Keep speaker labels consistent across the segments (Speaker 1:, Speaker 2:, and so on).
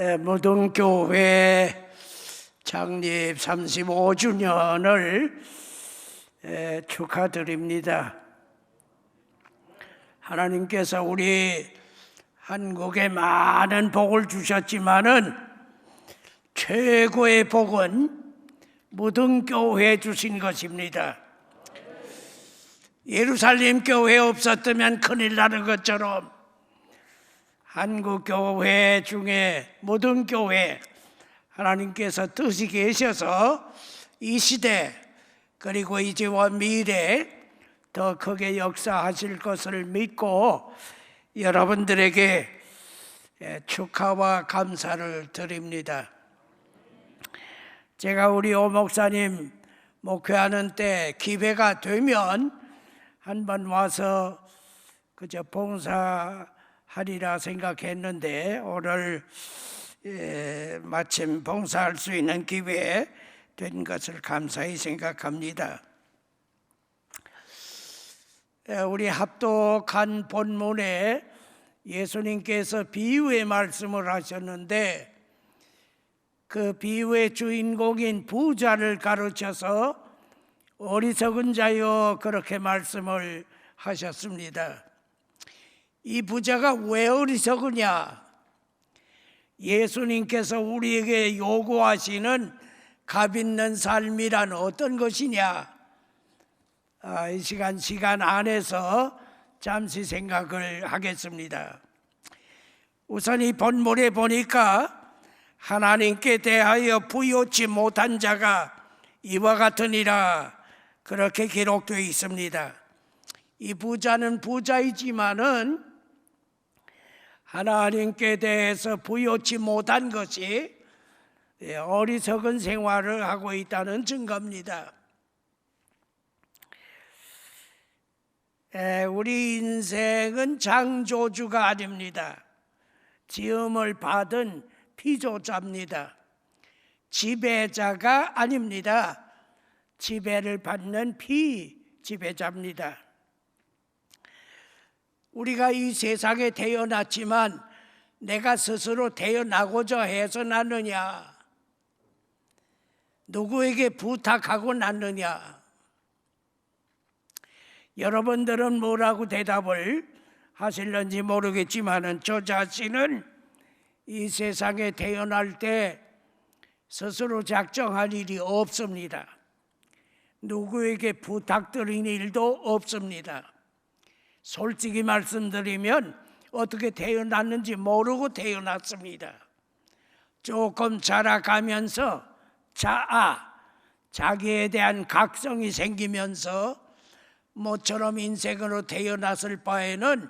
Speaker 1: 무등교회 창립 35주년을 축하드립니다. 하나님께서 우리 한국에 많은 복을 주셨지만은 최고의 복은 무등교회 주신 것입니다. 예루살렘 교회 없었다면 큰일 나는 것처럼 한국 교회 중에 무등교회 하나님께서 뜻이 계셔서 이 시대 그리고 이제와 미래 더 크게 역사하실 것을 믿고 여러분들에게 축하와 감사를 드립니다. 제가 우리 오 목사님 목회하는 때 기회가 되면 한번 와서 그저 봉사하리라 생각했는데 오늘 마침 봉사할 수 있는 기회 된 것을 감사히 생각합니다. 우리 합독한 본문에 예수님께서 비유의 말씀을 하셨는데 그 비유의 주인공인 부자를 가르쳐서 어리석은 자여 그렇게 말씀을 하셨습니다. 이 부자가 왜 어리석으냐? 예수님께서 우리에게 요구하시는 값 있는 삶이란 어떤 것이냐? 이 시간 안에서 잠시 생각을 하겠습니다. 우선 이 본문에 보니까 하나님께 대하여 부요치 못한 자가 이와 같으니라 그렇게 기록되어 있습니다. 이 부자는 부자이지만은 하나님께 대해서 부요치 못한 것이 어리석은 생활을 하고 있다는 증거입니다. 우리 인생은 창조주가 아닙니다. 지음을 받은 피조자입니다. 지배자가 아닙니다. 지배를 받는 피지배자입니다. 우리가 이 세상에 태어났지만 내가 스스로 태어나고자 해서 낳느냐? 누구에게 부탁하고 낳느냐? 여러분들은 뭐라고 대답을 하실는지 모르겠지만 저 자신은 이 세상에 태어날 때 스스로 작정할 일이 없습니다. 누구에게 부탁드린 일도 없습니다. 솔직히 말씀드리면 어떻게 태어났는지 모르고 태어났습니다. 조금 자라가면서 자기에 대한 각성이 생기면서 모처럼 인생으로 태어났을 바에는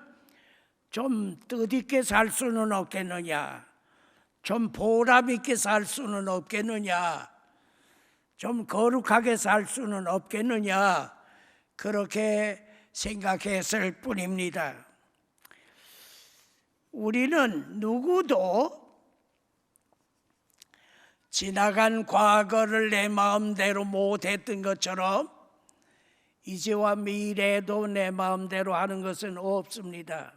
Speaker 1: 좀 뜻있게 살 수는 없겠느냐, 좀 보람 있게 살 수는 없겠느냐, 좀 거룩하게 살 수는 없겠느냐, 그렇게 생각했을 뿐입니다. 우리는 누구도 지나간 과거를 내 마음대로 못했던 것처럼 이제와 미래도 내 마음대로 하는 것은 없습니다.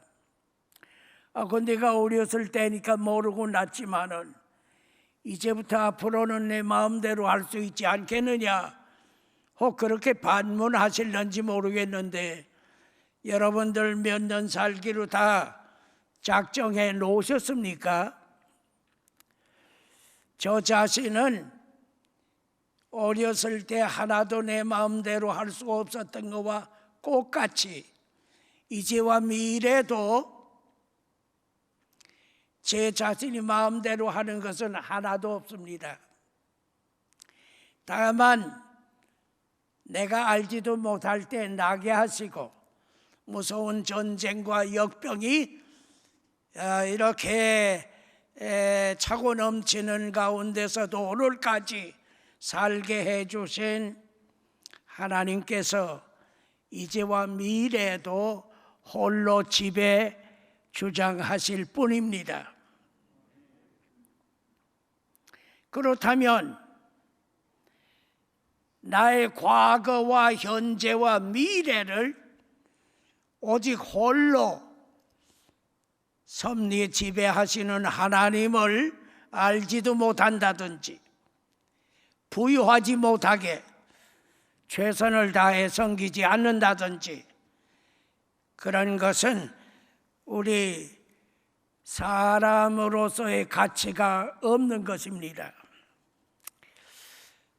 Speaker 1: 내가 어렸을 때니까 모르고 났지만은 이제부터 앞으로는 내 마음대로 할 수 있지 않겠느냐? 혹 그렇게 반문하실는지 모르겠는데 여러분들 몇 년 살기로 다 작정해 놓으셨습니까? 저 자신은 어렸을 때 하나도 내 마음대로 할 수 없었던 것과 똑같이 이제와 미래도 제 자신이 마음대로 하는 것은 하나도 없습니다. 다만 내가 알지도 못할 때 나게 하시고 무서운 전쟁과 역병이 이렇게 차고 넘치는 가운데서도 오늘까지 살게 해주신 하나님께서 이제와 미래도 홀로 지배 주장하실 뿐입니다. 그렇다면 나의 과거와 현재와 미래를 오직 홀로 섭리 지배하시는 하나님을 알지도 못한다든지 부유하지 못하게 최선을 다해 섬기지 않는다든지 그런 것은 우리 사람으로서의 가치가 없는 것입니다.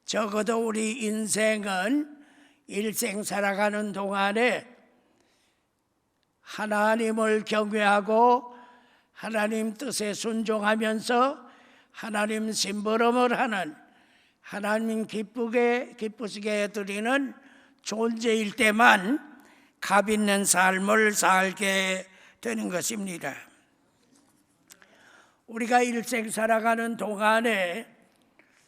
Speaker 1: 적어도 우리 인생은 일생 살아가는 동안에 하나님을 경외하고 하나님 뜻에 순종하면서 하나님 심부름을 하는 하나님 기쁘시게 해드리는 존재일 때만 값 있는 삶을 살게 되는 것입니다. 우리가 일생 살아가는 동안에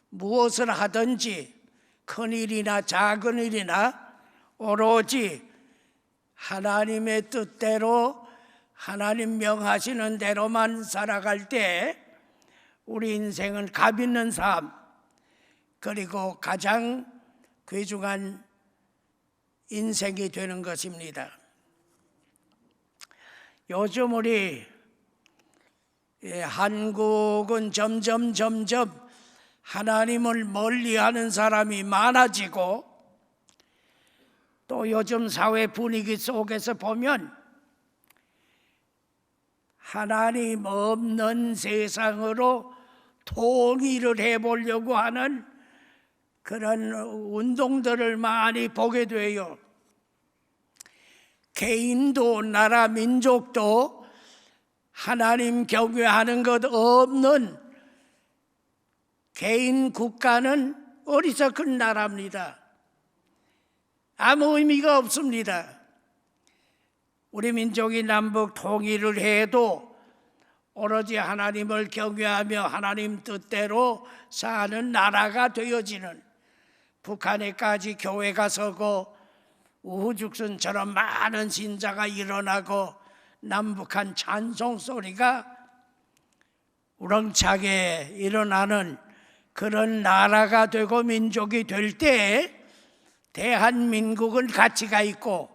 Speaker 1: 무엇을 하든지 큰 일이나 작은 일이나 오로지 하나님의 뜻대로 하나님 명하시는 대로만 살아갈 때 우리 인생은 값 있는 삶, 그리고 가장 귀중한 인생이 되는 것입니다. 요즘 우리 한국은 점점 하나님을 멀리하는 사람이 많아지고, 또 요즘 사회 분위기 속에서 보면 하나님 없는 세상으로 통일을 해보려고 하는 그런 운동들을 많이 보게 돼요. 개인도 나라 민족도 하나님 경외하는 것 없는 개인 국가는 어리석은 나라입니다. 아무 의미가 없습니다. 우리 민족이 남북 통일을 해도 오로지 하나님을 경외하며 하나님 뜻대로 사는 나라가 되어지는, 북한에까지 교회가 서고 우후죽순처럼 많은 신자가 일어나고 남북한 찬송 소리가 우렁차게 일어나는 그런 나라가 되고 민족이 될 때 대한민국은 가치가 있고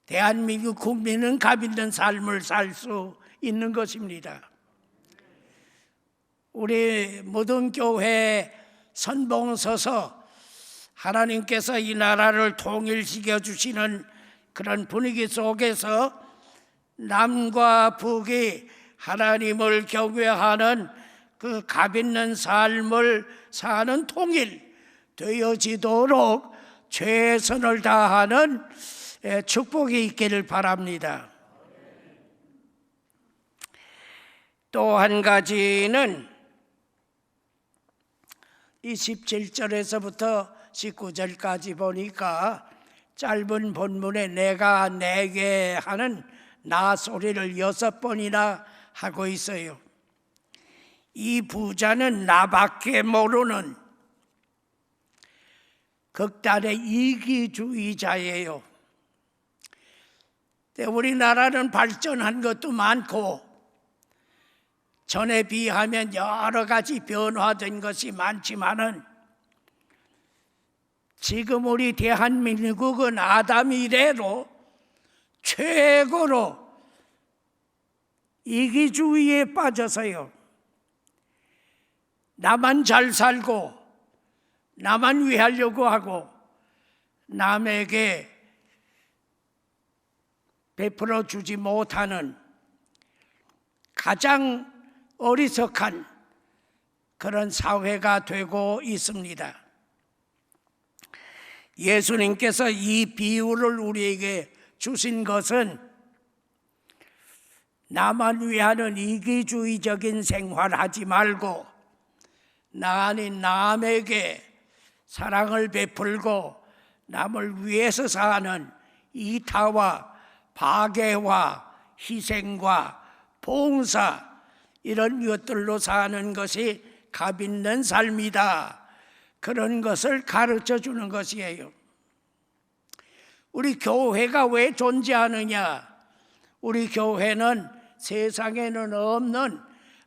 Speaker 1: 대한민국 국민은 값 있는 삶을 살 수 있는 것입니다. 우리 모든 교회 선봉 서서 하나님께서 이 나라를 통일시켜 주시는 그런 분위기 속에서 남과 북이 하나님을 경외하는 그 값 있는 삶을 사는 통일 되어지도록 최선을 다하는 축복이 있기를 바랍니다. 또 한 가지는 27절에서부터 19절까지 보니까 짧은 본문에 내가 내게 하는 나 소리를 6번이나 하고 있어요. 이 부자는 나밖에 모르는 극단의 이기주의자예요. 우리나라는 발전한 것도 많고 전에 비하면 여러 가지 변화된 것이 많지만은 지금 우리 대한민국은 아담 이래로 최고로 이기주의에 빠져서요, 나만 잘 살고 나만 위하려고 하고 남에게 베풀어 주지 못하는 가장 어리석한 그런 사회가 되고 있습니다. 예수님께서 이 비유를 우리에게 주신 것은 나만 위하는 이기주의적인 생활하지 말고 나 아닌 남에게 사랑을 베풀고 남을 위해서 사는 이타와 박애와 희생과 봉사, 이런 것들로 사는 것이 값 있는 삶이다. 그런 것을 가르쳐 주는 것이에요. 우리 교회가 왜 존재하느냐? 우리 교회는 세상에는 없는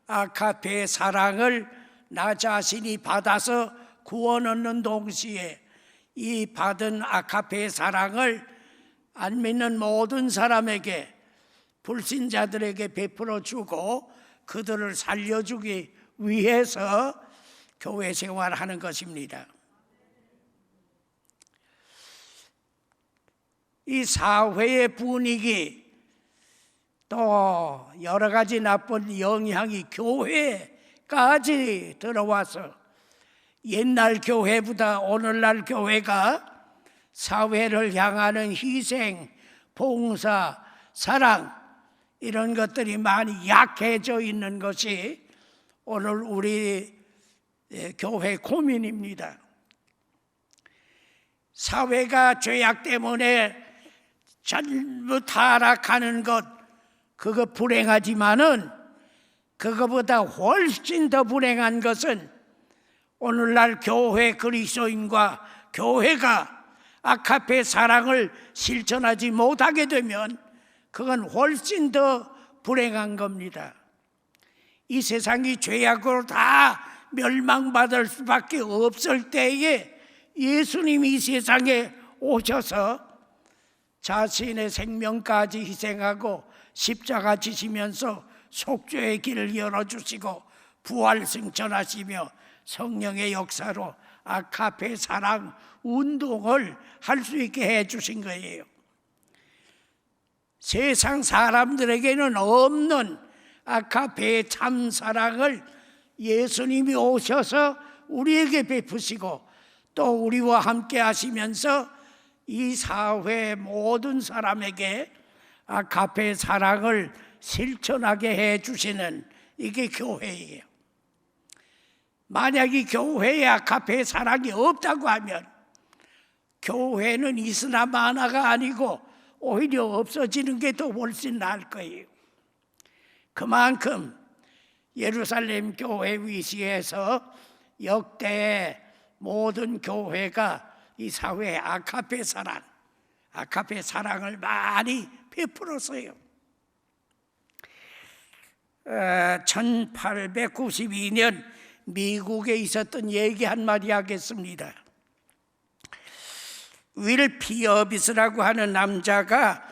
Speaker 1: 아카페의 사랑을 나 자신이 받아서 구원 얻는 동시에 이 받은 아카페의 사랑을 안 믿는 모든 사람에게, 불신자들에게 베풀어 주고 그들을 살려주기 위해서 교회 생활하는 것입니다. 이 사회의 분위기, 또 여러 가지 나쁜 영향이 교회까지 들어와서 옛날 교회보다 오늘날 교회가 사회를 향하는 희생, 봉사, 사랑 이런 것들이 많이 약해져 있는 것이 오늘 우리 교회 고민입니다. 사회가 죄악 때문에 전부 타락하는 것, 그거 불행하지만은 그거보다 훨씬 더 불행한 것은 오늘날 교회 그리스도인과 교회가 아카페 사랑을 실천하지 못하게 되면 그건 훨씬 더 불행한 겁니다. 이 세상이 죄악으로 다 멸망받을 수밖에 없을 때에 예수님이 이 세상에 오셔서 자신의 생명까지 희생하고 십자가 지시면서 속죄의 길을 열어주시고 부활 승천하시며 성령의 역사로 아카페 사랑 운동을 할 수 있게 해주신 거예요. 세상 사람들에게는 없는 아카페의 참 사랑을 예수님이 오셔서 우리에게 베푸시고 또 우리와 함께 하시면서 이 사회 모든 사람에게 아카페 사랑을 실천하게 해주시는 이게 교회예요. 만약 이 교회에 아카페 사랑이 없다고 하면 교회는 있으나 마나가 아니고 오히려 없어지는 게 더 훨씬 나을 거예요. 그만큼 예루살렘 교회 위시에서 역대 모든 교회가 이 사회에 아카페 사랑을 많이 베풀었어요. 1892년 미국에 있었던 얘기 한마디 하겠습니다. 윌 피어비스라고 하는 남자가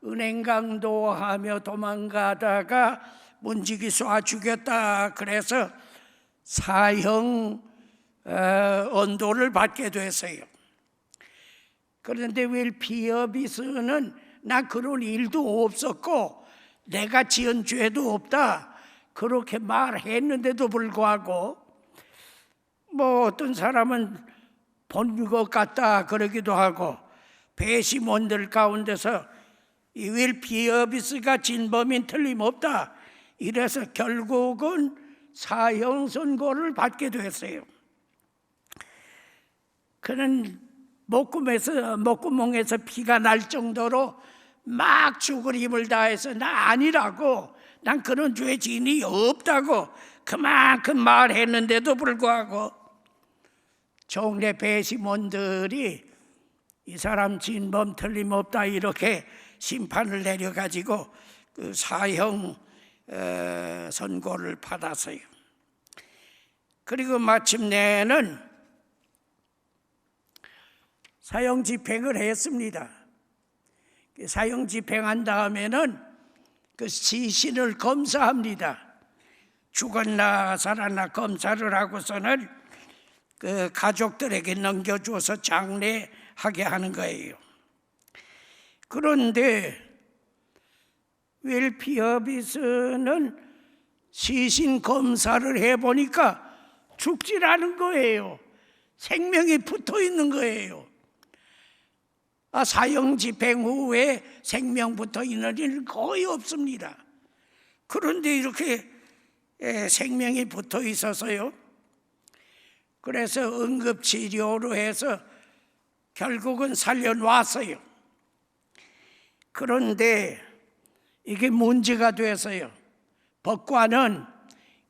Speaker 1: 은행 강도하며 도망가다가 문지기 쏴 죽였다 그래서 사형 언도를 받게 됐어요. 그런데 윌 피어비스는 나 그런 일도 없었고 내가 지은 죄도 없다 그렇게 말했는데도 불구하고 뭐 어떤 사람은 본 것 같다 그러기도 하고 배심원들 가운데서 이 윌 피어비스가 진범인 틀림없다 이래서 결국은 사형 선고를 받게 됐어요. 그는 목구멍에서 피가 날 정도로 막 죽을 힘을 다해서 나 아니라고 난 그런 죄 지인이 없다고 그만큼 말했는데도 불구하고 종래 배심원들이 이 사람 진범 틀림없다 이렇게 심판을 내려가지고 그 사형 선고를 받았어요. 그리고 마침내는 사형 집행을 했습니다. 사형 집행한 다음에는 그 시신을 검사합니다. 죽었나 살았나 검사를 하고서는 그 가족들에게 넘겨줘서 장례하게 하는 거예요. 그런데 윌 피어비스는 시신 검사를 해보니까 죽질 않은 거예요. 생명이 붙어 있는 거예요. 사형 집행 후에 생명 붙어 있는 일은 거의 없습니다. 그런데 이렇게 생명이 붙어 있어서요. 그래서 응급치료로 해서 결국은 살려놨어요. 그런데 이게 문제가 돼서요. 법관은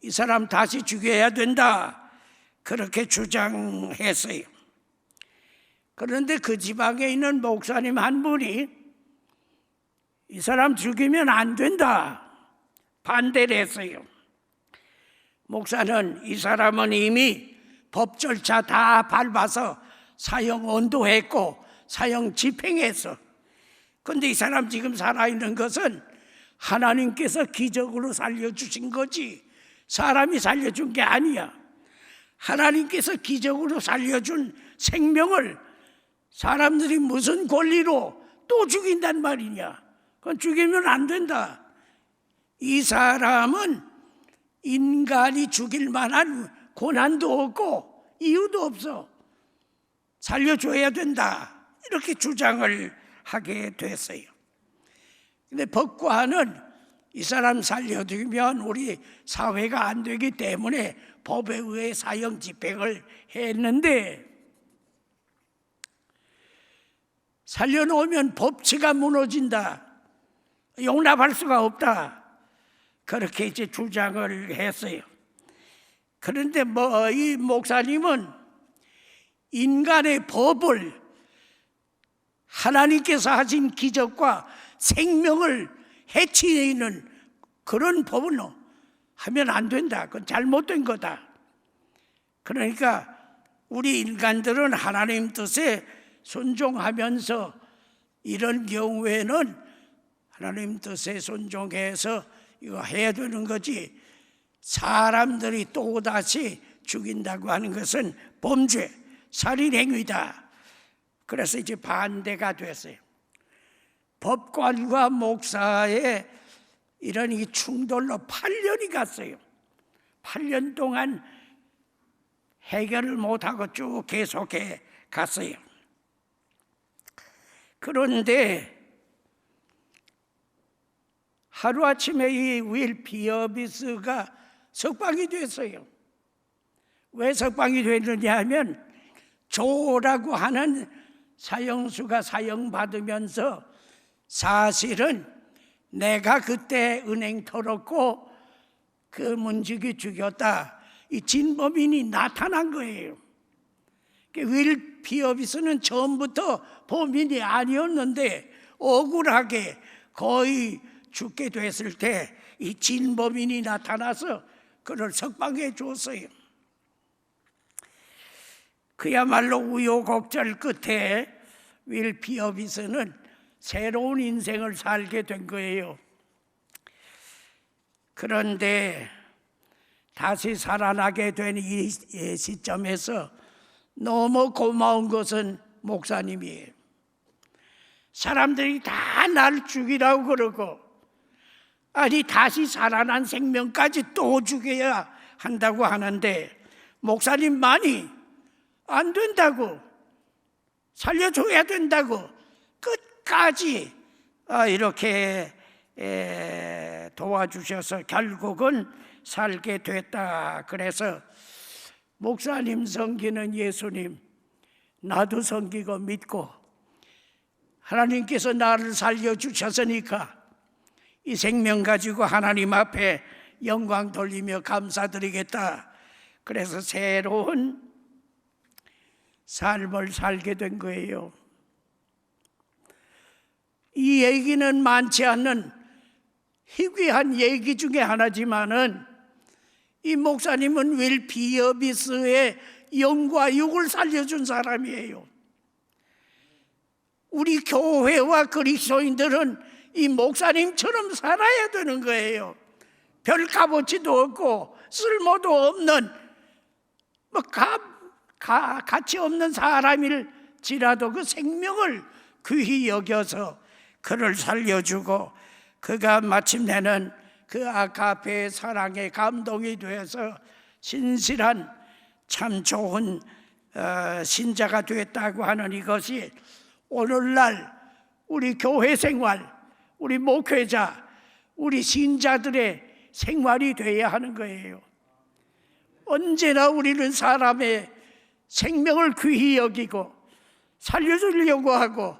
Speaker 1: 이 사람 다시 죽여야 된다 그렇게 주장했어요. 그런데 그 지방에 있는 목사님 한 분이 이 사람 죽이면 안 된다 반대를 했어요. 목사는 이 사람은 이미 법 절차 다 밟아서 사형 언도했고 사형 집행했어. 그런데 이 사람 지금 살아있는 것은 하나님께서 기적으로 살려주신 거지 사람이 살려준 게 아니야. 하나님께서 기적으로 살려준 생명을 사람들이 무슨 권리로 또 죽인단 말이냐. 그건 죽이면 안 된다. 이 사람은 인간이 죽일 만한 고난도 없고 이유도 없어. 살려줘야 된다. 이렇게 주장을 하게 됐어요. 근데 법관은 이 사람 살려두면 우리 사회가 안 되기 때문에 법에 의해 사형 집행을 했는데, 살려놓으면 법치가 무너진다. 용납할 수가 없다. 그렇게 이제 주장을 했어요. 그런데 이 목사님은 인간의 법을 하나님께서 하신 기적과 생명을 해치는 그런 법은 하면 안 된다. 그건 잘못된 거다. 그러니까 우리 인간들은 하나님 뜻에 순종하면서 이런 경우에는 하나님 뜻에 순종해서 이거 해야 되는 거지, 사람들이 또다시 죽인다고 하는 것은 범죄, 살인행위다. 그래서 이제 반대가 됐어요. 법관과 목사의 이런 이 충돌로 8년이 갔어요. 8년 동안 해결을 못하고 쭉 계속해 갔어요. 그런데 하루아침에 이 윌 피어비스가 석방이 됐어요. 왜 석방이 됐느냐 하면, 조라고 하는 사형수가 사형받으면서 사실은 내가 그때 은행 털었고 그 문지기 죽였다, 이 진범인이 나타난 거예요. 윌 피어비스는 처음부터 범인이 아니었는데 억울하게 거의 죽게 됐을 때 이 진범인이 나타나서 그를 석방해 줬어요. 그야말로 우여곡절 끝에 윌 피어비스는 새로운 인생을 살게 된 거예요. 그런데 다시 살아나게 된 이 시점에서 너무 고마운 것은 목사님이에요. 사람들이 다 날 죽이라고 그러고, 아니 다시 살아난 생명까지 또 죽여야 한다고 하는데, 목사님만이 안 된다고, 살려줘야 된다고 끝까지 이렇게 도와주셔서 결국은 살게 됐다. 그래서 목사님 섬기는 예수님, 나도 섬기고 믿고 하나님께서 나를 살려주셨으니까 이 생명 가지고 하나님 앞에 영광 돌리며 감사드리겠다. 그래서 새로운 삶을 살게 된 거예요. 이 얘기는 많지 않는 희귀한 얘기 중에 하나지만은, 이 목사님은 윌 피어비스의 영과 육을 살려준 사람이에요. 우리 교회와 그리스도인들은 이 목사님처럼 살아야 되는 거예요. 별 값어치도 없고 쓸모도 없는 가치 없는 사람일지라도 그 생명을 귀히 여겨서 그를 살려주고, 그가 마침내는 그 아가페의 사랑에 감동이 되어서 신실한 참 좋은 신자가 됐다고 하는 이것이 오늘날 우리 교회 생활, 우리 목회자, 우리 신자들의 생활이 되어야 하는 거예요. 언제나 우리는 사람의 생명을 귀히 여기고 살려주려고 하고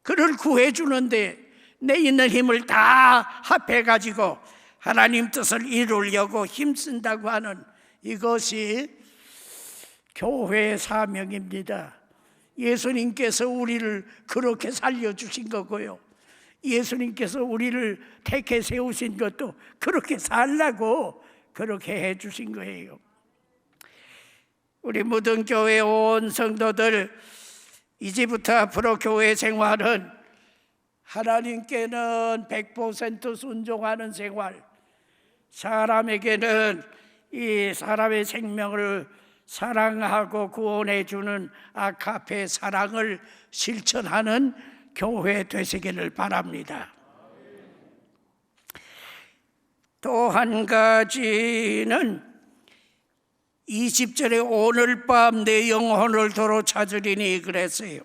Speaker 1: 그를 구해주는데 내 있는 힘을 다 합해가지고 하나님 뜻을 이루려고 힘쓴다고 하는 이것이 교회의 사명입니다. 예수님께서 우리를 그렇게 살려주신 거고요, 예수님께서 우리를 택해 세우신 것도 그렇게 살라고 그렇게 해주신 거예요. 우리 모든 교회 온 성도들, 이제부터 앞으로 교회 생활은 하나님께는 100% 순종하는 생활, 사람에게는 이 사람의 생명을 사랑하고 구원해 주는 아가페 사랑을 실천하는 교회 되시기를 바랍니다. 또 한 가지는 20절에 오늘 밤 내 영혼을 도로 찾으리니 그랬어요.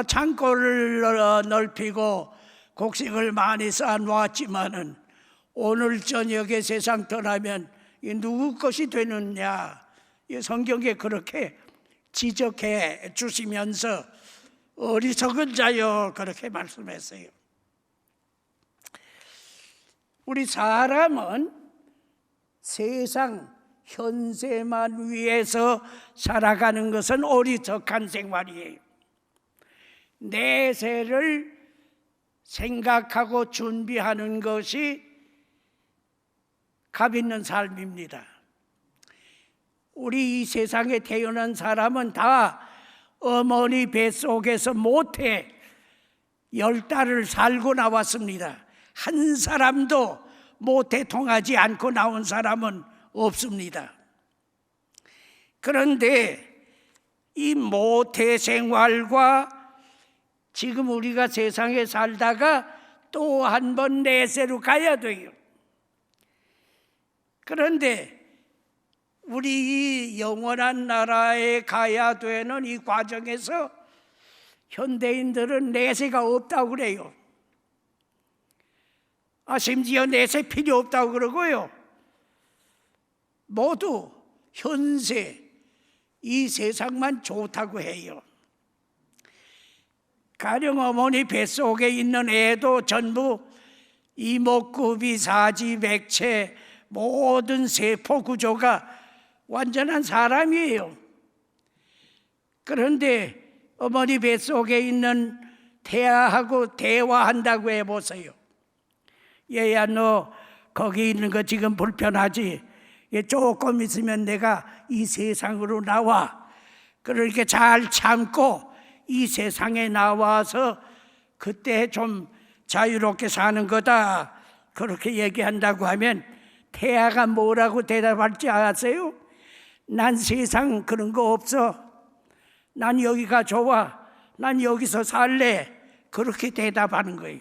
Speaker 1: 창고를 넓히고 곡식을 많이 쌓아놓았지만은 오늘 저녁에 세상 떠나면 누구 것이 되느냐, 성경에 그렇게 지적해 주시면서 어리석은 자여 그렇게 말씀했어요. 우리 사람은 세상 현세만 위해서 살아가는 것은 어리석한 생활이에요. 내세를 생각하고 준비하는 것이 값 있는 삶입니다. 우리 이 세상에 태어난 사람은 다 어머니 뱃속에서 모태 10달을 살고 나왔습니다. 한 사람도 모태 통하지 않고 나온 사람은 없습니다. 그런데 이 모태 생활과 지금 우리가 세상에 살다가 또 한 번 내세로 가야 돼요. 그런데 우리 이 영원한 나라에 가야 되는 이 과정에서 현대인들은 내세가 없다고 그래요. 심지어 내세 필요 없다고 그러고요. 모두 현세, 이 세상만 좋다고 해요. 가령 어머니 뱃속에 있는 애도 전부 이목구비, 사지, 백체, 모든 세포 구조가 완전한 사람이에요. 그런데 어머니 뱃속에 있는 태아하고 대화한다고 해보세요. 얘야, 너 거기 있는 거 지금 불편하지? 조금 있으면 내가 이 세상으로 나와. 그렇게 잘 참고 이 세상에 나와서 그때 좀 자유롭게 사는 거다, 그렇게 얘기한다고 하면 태아가 뭐라고 대답할지 아세요? 난 세상 그런 거 없어. 난 여기가 좋아. 난 여기서 살래. 그렇게 대답하는 거예요.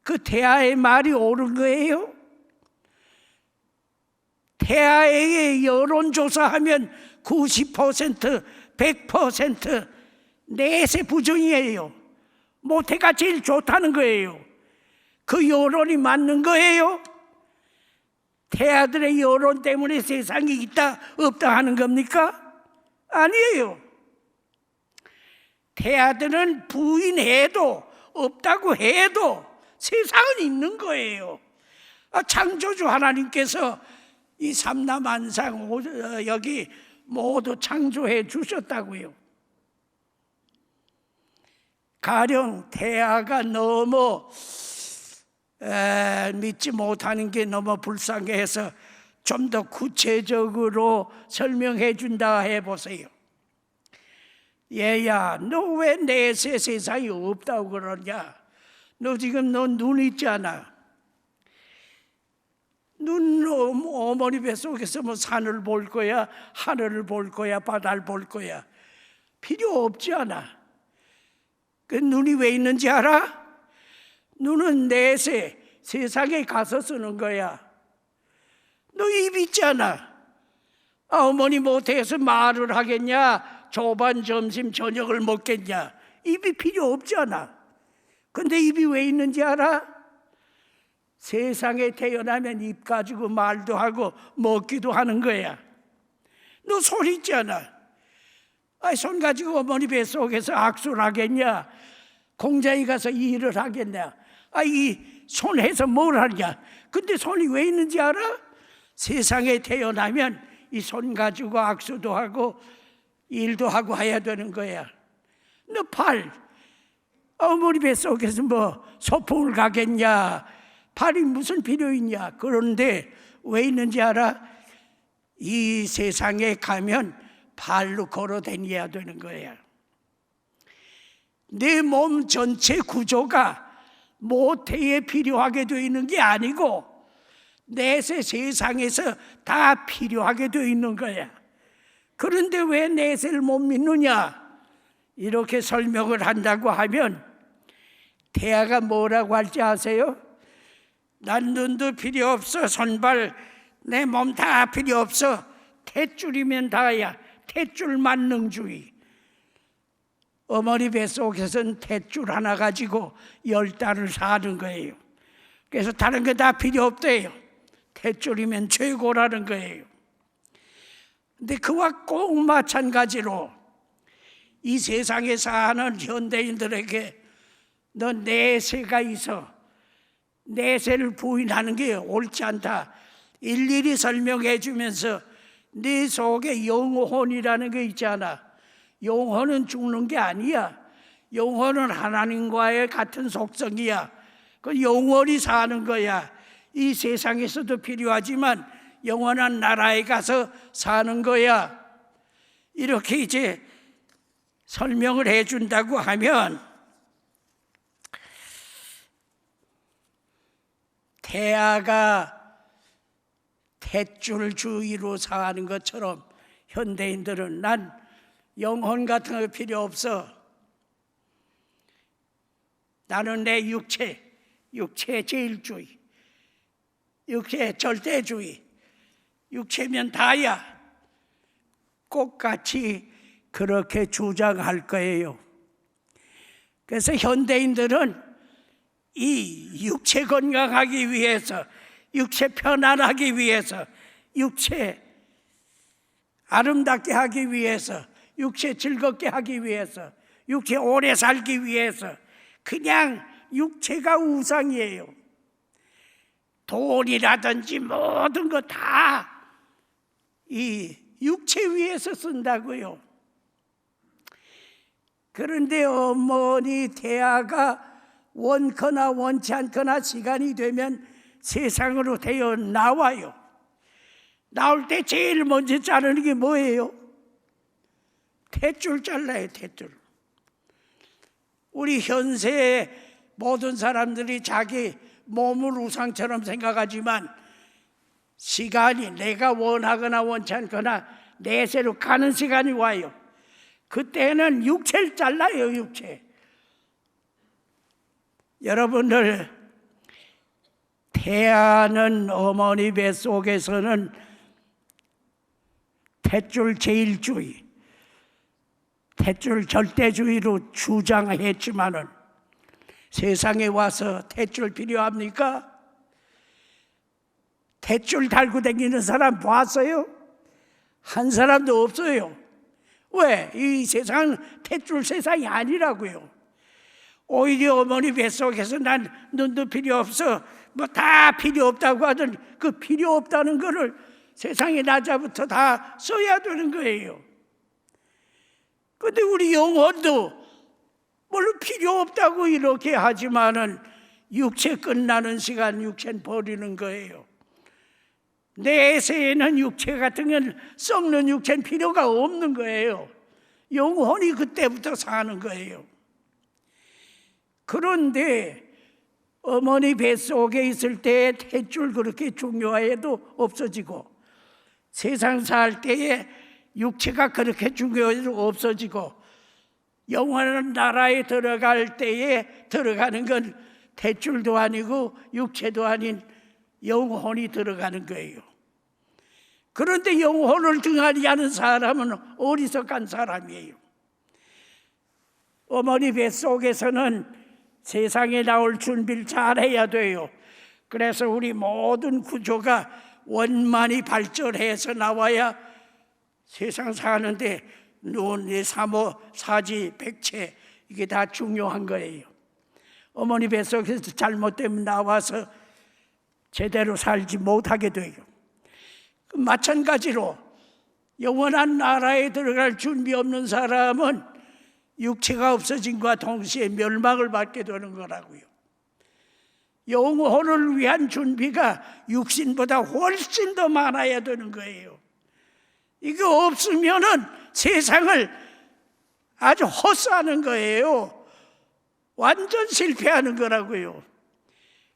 Speaker 1: 그 태아의 말이 옳은 거예요? 태아에게 여론조사하면 90%, 100% 내세 부정이에요. 모태가 제일 좋다는 거예요. 그 여론이 맞는 거예요? 태아들의 여론 때문에 세상이 있다 없다 하는 겁니까? 아니에요. 태아들은 부인해도 없다고 해도 세상은 있는 거예요. 창조주 하나님께서 이 삼라만상 여기 모두 창조해 주셨다고요. 가령 태아가 너무 믿지 못하는 게 너무 불쌍해서 좀 더 구체적으로 설명해 준다 해보세요. 얘야, 너 왜 내세 세상이 없다고 그러냐? 너 지금 너 눈 있잖아. 눈 어머니 뱃속에서 뭐 산을 볼 거야, 하늘을 볼 거야, 바다를 볼 거야. 필요 없지 않아. 그 눈이 왜 있는지 알아? 눈은 내세, 세상에 가서 쓰는 거야. 너 입 있잖아. 어머니 모태에서 말을 하겠냐? 조반, 점심, 저녁을 먹겠냐? 입이 필요 없잖아. 근데 입이 왜 있는지 알아? 세상에 태어나면 입 가지고 말도 하고 먹기도 하는 거야. 너 손 있잖아. 손 가지고 어머니 뱃속에서 악수를 하겠냐? 공장에 가서 일을 하겠냐? 이 손 해서 뭘 하냐? 근데 손이 왜 있는지 알아? 세상에 태어나면 이 손 가지고 악수도 하고 일도 하고 해야 되는 거야. 너 팔, 어머니 뱃속에서 뭐 소풍을 가겠냐? 팔이 무슨 필요 있냐? 그런데 왜 있는지 알아? 이 세상에 가면 발로 걸어 다녀야 되는 거야. 내 몸 전체 구조가 모태에 필요하게 되어 있는 게 아니고 내세 세상에서 다 필요하게 되어 있는 거야. 그런데 왜 내세를 못 믿느냐? 이렇게 설명을 한다고 하면 태아가 뭐라고 할지 아세요? 난 눈도 필요 없어, 손발 내 몸 다 필요 없어, 탯줄이면 다야. 탯줄 만능주의. 어머니 뱃속에서는 탯줄 하나 가지고 10달을 사는 거예요. 그래서 다른 거 다 필요 없대요. 탯줄이면 최고라는 거예요. 근데 그와 꼭 마찬가지로 이 세상에 사는 현대인들에게 너 내세가 있어, 내세를 부인하는 게 옳지 않다 일일이 설명해 주면서 네 속에 영혼이라는 게 있잖아. 영혼은 죽는 게 아니야. 영혼은 하나님과의 같은 속성이야. 그 영원히 사는 거야. 이 세상에서도 필요하지만 영원한 나라에 가서 사는 거야. 이렇게 이제 설명을 해준다고 하면 태아가 탯줄 주의로 사는 것처럼 현대인들은 난 영혼 같은 거 필요 없어. 나는 내 육체 제일주의, 육체 절대주의, 육체면 다야. 똑같이 그렇게 주장할 거예요. 그래서 현대인들은 이 육체 건강하기 위해서, 육체 편안하기 위해서, 육체 아름답게 하기 위해서, 육체 즐겁게 하기 위해서, 육체 오래 살기 위해서 그냥 육체가 우상이에요. 돈이라든지 모든 거 다 이 육체 위해서 쓴다고요. 그런데 어머니 태아가 원거나 원치 않거나 시간이 되면 세상으로 되어 나와요. 나올 때 제일 먼저 자르는 게 뭐예요? 탯줄 잘라요, 탯줄. 우리 현세의 모든 사람들이 자기 몸을 우상처럼 생각하지만 시간이 내가 원하거나 원치 않거나 내세로 가는 시간이 와요. 그때는 육체를 잘라요, 육체. 여러분들, 태아는 어머니 뱃속에서는 탯줄 제일주의, 탯줄 절대주의로 주장했지만은 세상에 와서 탯줄 필요합니까? 탯줄 달고 다니는 사람 봤어요? 한 사람도 없어요. 왜? 이 세상은 탯줄 세상이 아니라고요. 오히려 어머니 뱃속에서 난 눈도 필요 없어, 뭐 다 필요 없다고 하던 그 필요 없다는 거를 세상에 나자부터 다 써야 되는 거예요. 근데 우리 영혼도 물론 필요 없다고 이렇게 하지만은 육체 끝나는 시간 육체는 버리는 거예요. 내세에는 육체 같은 건 썩는 육체는 필요가 없는 거예요. 영혼이 그때부터 사는 거예요. 그런데 어머니 뱃속에 있을 때 탯줄 그렇게 중요해도 없어지고, 세상 살 때에 육체가 그렇게 중요해도 없어지고, 영원한 나라에 들어갈 때에 들어가는 건 탯줄도 아니고 육체도 아닌 영혼이 들어가는 거예요. 그런데 영혼을 등한히 하는 사람은 어리석은 사람이에요. 어머니 뱃속에서는 세상에 나올 준비를 잘해야 돼요. 그래서 우리 모든 구조가 원만히 발전해서 나와야 세상 사는데 눈, 사모, 사지, 백체 이게 다 중요한 거예요. 어머니 뱃속에서 잘못되면 나와서 제대로 살지 못하게 돼요. 마찬가지로 영원한 나라에 들어갈 준비 없는 사람은 육체가 없어진과 동시에 멸망을 받게 되는 거라고요. 영혼을 위한 준비가 육신보다 훨씬 더 많아야 되는 거예요. 이거 없으면은 세상을 아주 헛사는 거예요. 완전 실패하는 거라고요.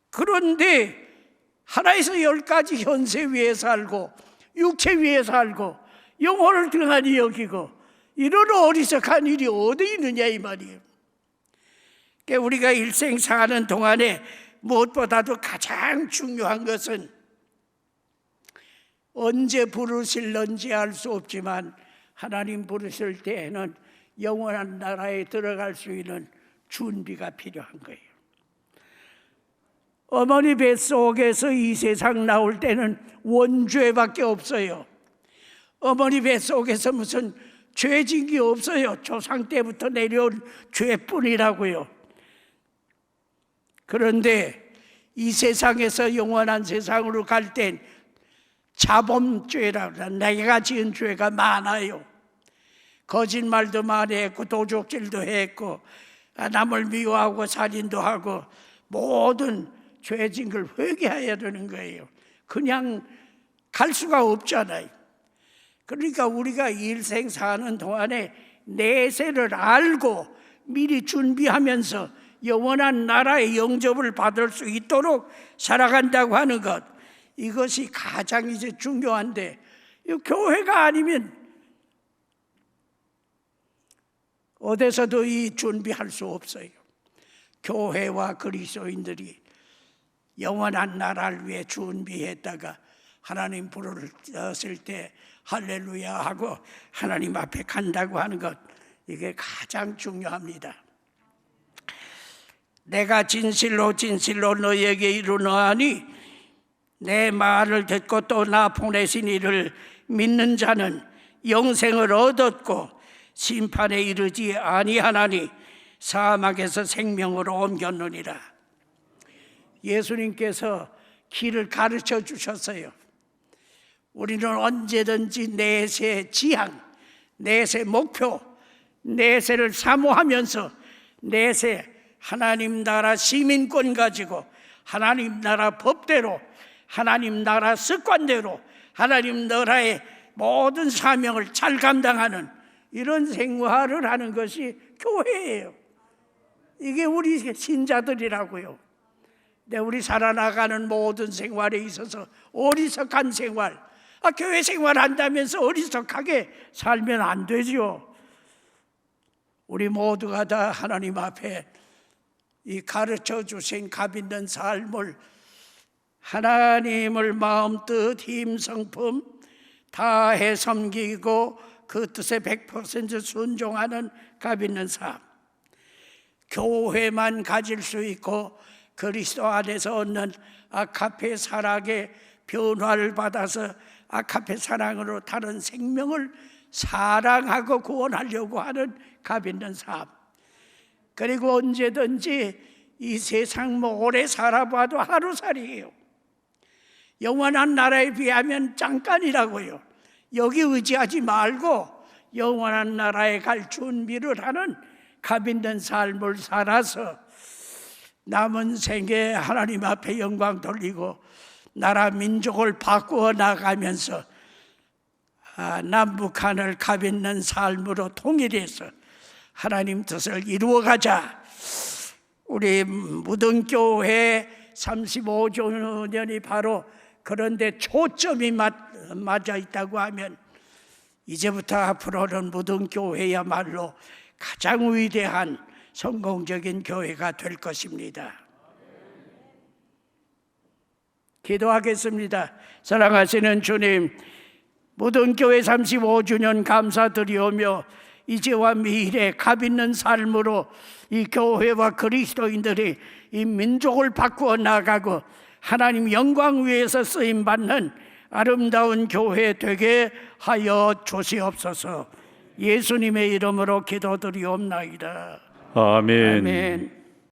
Speaker 1: 그런데 하나에서 10가지 현세 위에 살고 육체 위에 살고 영혼을 등한히 여기고 이런 어리석한 일이 어디 있느냐 이 말이에요. 그러니까 우리가 일생 사는 동안에 무엇보다도 가장 중요한 것은 언제 부르실런지 알 수 없지만 하나님 부르실 때에는 영원한 나라에 들어갈 수 있는 준비가 필요한 거예요. 어머니 뱃속에서 이 세상 나올 때는 원죄밖에 없어요. 어머니 뱃속에서 무슨 죄진 게 없어요. 조상 때부터 내려온 죄뿐이라고요. 그런데 이 세상에서 영원한 세상으로 갈 땐 자범죄라고 내가 지은 죄가 많아요. 거짓말도 많이 했고 도적질도 했고 남을 미워하고 살인도 하고 모든 죄진 걸 회개해야 되는 거예요. 그냥 갈 수가 없잖아요. 그러니까 우리가 일생 사는 동안에 내세를 알고 미리 준비하면서 영원한 나라의 영접을 받을 수 있도록 살아간다고 하는 것, 이것이 가장 이제 중요한데, 이 교회가 아니면 어디서도 이 준비할 수 없어요. 교회와 그리스도인들이 영원한 나라를 위해 준비했다가 하나님 부르실 때 할렐루야 하고 하나님 앞에 간다고 하는 것, 이게 가장 중요합니다. 내가 진실로 진실로 너에게 이르노하니 내 말을 듣고 또 나 보내신 이를 믿는 자는 영생을 얻었고 심판에 이르지 아니하나니 사막에서 생명으로 옮겼느니라. 예수님께서 길을 가르쳐 주셨어요. 우리는 언제든지 내세 지향, 내세 목표, 내세를 사모하면서 내세 하나님 나라 시민권 가지고 하나님 나라 법대로 하나님 나라 습관대로 하나님 나라의 모든 사명을 잘 감당하는 이런 생활을 하는 것이 교회예요. 이게 우리 신자들이라고요. 근데 우리 살아나가는 모든 생활에 있어서 어리석한 생활, 교회 생활한다면서 어리석하게 살면 안 되죠. 우리 모두가 다 하나님 앞에 이 가르쳐 주신 값 있는 삶을 하나님을 마음, 뜻, 힘, 성품 다해 섬기고 그 뜻에 100% 순종하는 값 있는 삶, 교회만 가질 수 있고 그리스도 안에서 얻는 아카페 사랑의 변화를 받아서 아카페 사랑으로 다른 생명을 사랑하고 구원하려고 하는 값 있는 삶, 그리고 언제든지 이 세상 뭐 오래 살아봐도 하루살이에요. 영원한 나라에 비하면 잠깐이라고요. 여기 의지하지 말고 영원한 나라에 갈 준비를 하는 값 있는 삶을 살아서 남은 생에 하나님 앞에 영광 돌리고 나라 민족을 바꾸어 나가면서 남북한을 값 있는 삶으로 통일해서 하나님 뜻을 이루어가자. 우리 무등교회 35주년이 바로 그런데 초점이 맞아 있다고 하면 이제부터 앞으로는 무등교회야말로 가장 위대한 성공적인 교회가 될 것입니다. 기도하겠습니다. 사랑하시는 주님, 무등교회 35주년 감사드리오며 이제와 미래에 값 있는 삶으로 이 교회와 그리스도인들이 이 민족을 바꾸어 나가고 하나님 영광 위에서 쓰임받는 아름다운 교회 되게 하여 주시옵소서. 예수님의 이름으로 기도드리옵나이다.
Speaker 2: 아멘.
Speaker 1: 아멘.